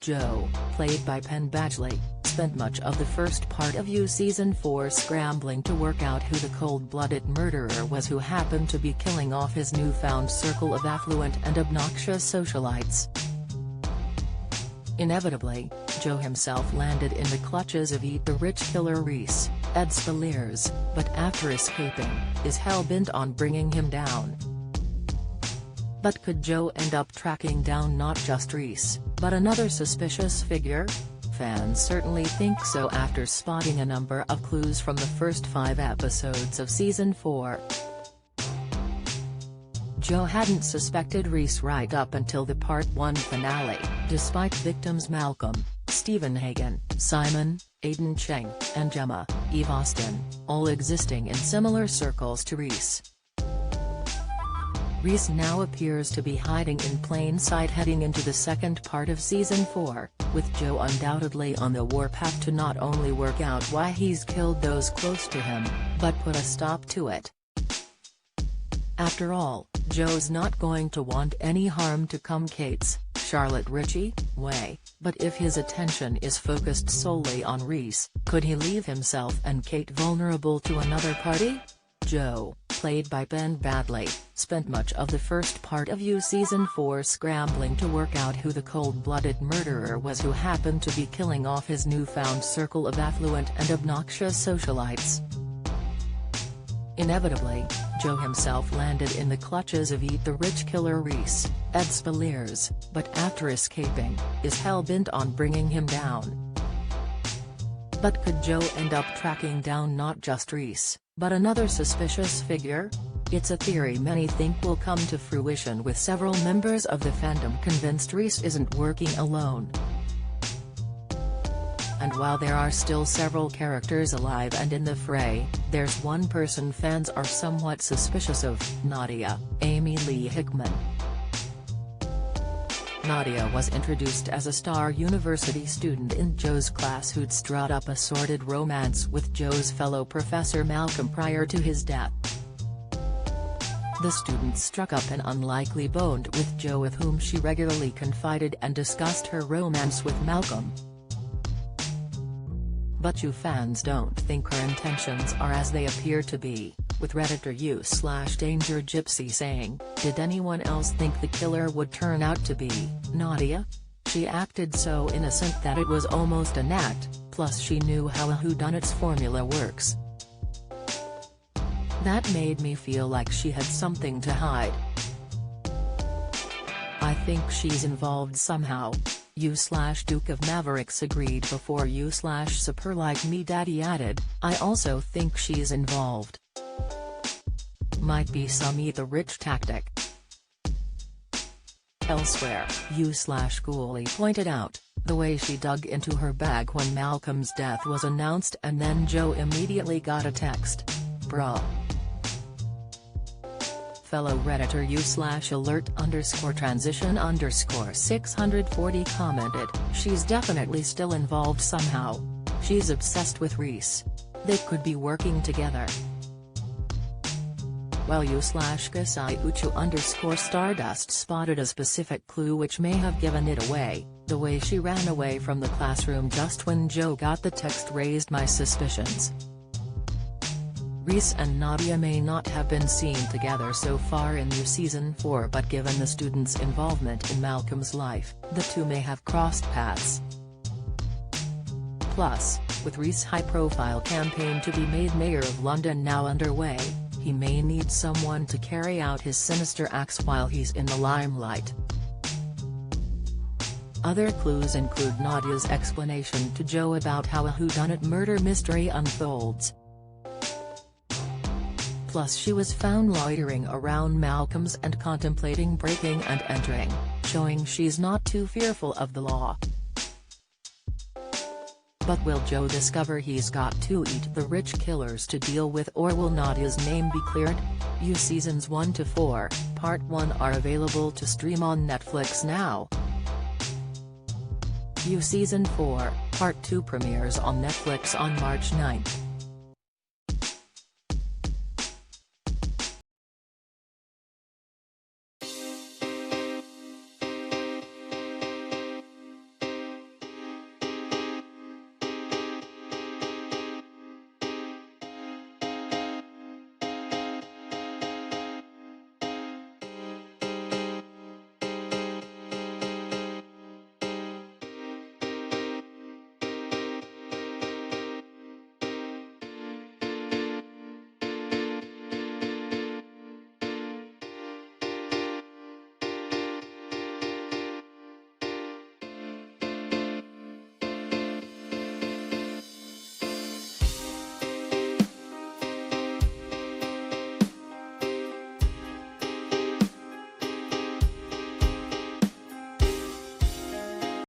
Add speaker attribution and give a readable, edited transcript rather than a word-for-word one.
Speaker 1: Joe, played by Penn Badgley, spent much of the first part of Season 4 scrambling to work out who the cold-blooded murderer was who happened to be killing off his newfound circle of affluent and obnoxious socialites. Inevitably, Joe himself landed in the clutches of Eat the Rich killer Reese, Ed Spaliers, but after escaping, is hell-bent on bringing him down. But could Joe end up tracking down not just Reese, but another suspicious figure? Fans certainly think so after spotting a number of clues from the first 5 episodes of Season 4. Joe hadn't suspected Reese right up until the Part 1 finale, despite victims Malcolm, Stephen Hagen, Simon, Aidan Cheng, and Gemma, Eve Austin, all existing in similar circles to Reese. Reese now appears to be hiding in plain sight heading into the second part of Season 4, with Joe undoubtedly on the warpath to not only work out why he's killed those close to him, but put a stop to it. After all, Joe's not going to want any harm to come Kate's, Charlotte Ritchie, way, but if his attention is focused solely on Reese, could he leave himself and Kate vulnerable to another party? Joe, played by Penn Badgley, spent much of the first part of Season 4 scrambling to work out who the cold-blooded murderer was who happened to be killing off his newfound circle of affluent and obnoxious socialites. Inevitably, Joe himself landed in the clutches of Eat the Rich killer Reese, Ed Spaliers, but after escaping, is hell-bent on bringing him down. But could Joe end up tracking down not just Reese, but another suspicious figure? It's a theory many think will come to fruition, with several members of the fandom convinced Reese isn't working alone. And while there are still several characters alive and in the fray, there's one person fans are somewhat suspicious of: Nadia, Amy Lee Hickman. Nadia was introduced as a Star University student in Joe's class who'd struck up a sordid romance with Joe's fellow professor Malcolm prior to his death. The student struck up an unlikely bond with Joe, with whom she regularly confided and discussed her romance with Malcolm. But you fans don't think her intentions are as they appear to be, with Redditor u/Danger Gypsy saying, "Did anyone else think the killer would turn out to be Nadia? She acted so innocent that it was almost an act, plus she knew how a whodunit's formula works. That made me feel like she had something to hide. I think she's involved somehow." U/Duke of Mavericks agreed before u/Super Like Me Daddy added, "I also think she's involved. Might be some Eat the Rich tactic." Elsewhere, u/Ghoulie pointed out, the way she dug into her bag when Malcolm's death was announced and then Joe immediately got a text. Bruh. Fellow Redditor u/alert_transition_640 commented, "She's definitely still involved somehow. She's obsessed with Reese. They could be working together." While u/Kasai_Stardust spotted a specific clue which may have given it away, the way she ran away from the classroom just when Joe got the text raised my suspicions. Reese and Nadia may not have been seen together so far in Season 4, but given the students' involvement in Malcolm's life, the two may have crossed paths. Plus, with Reese's high-profile campaign to be made Mayor of London now underway, he may need someone to carry out his sinister acts while he's in the limelight. Other clues include Nadia's explanation to Joe about how a whodunit murder mystery unfolds. Plus she was found loitering around Malcolm's and contemplating breaking and entering, showing she's not too fearful of the law. But will Joe discover he's got two Eat the Rich killers to deal with, or will Nadia's name be cleared? Seasons 1 to 4, Part 1 are available to stream on Netflix now. Season 4, Part 2 premieres on Netflix on March 9.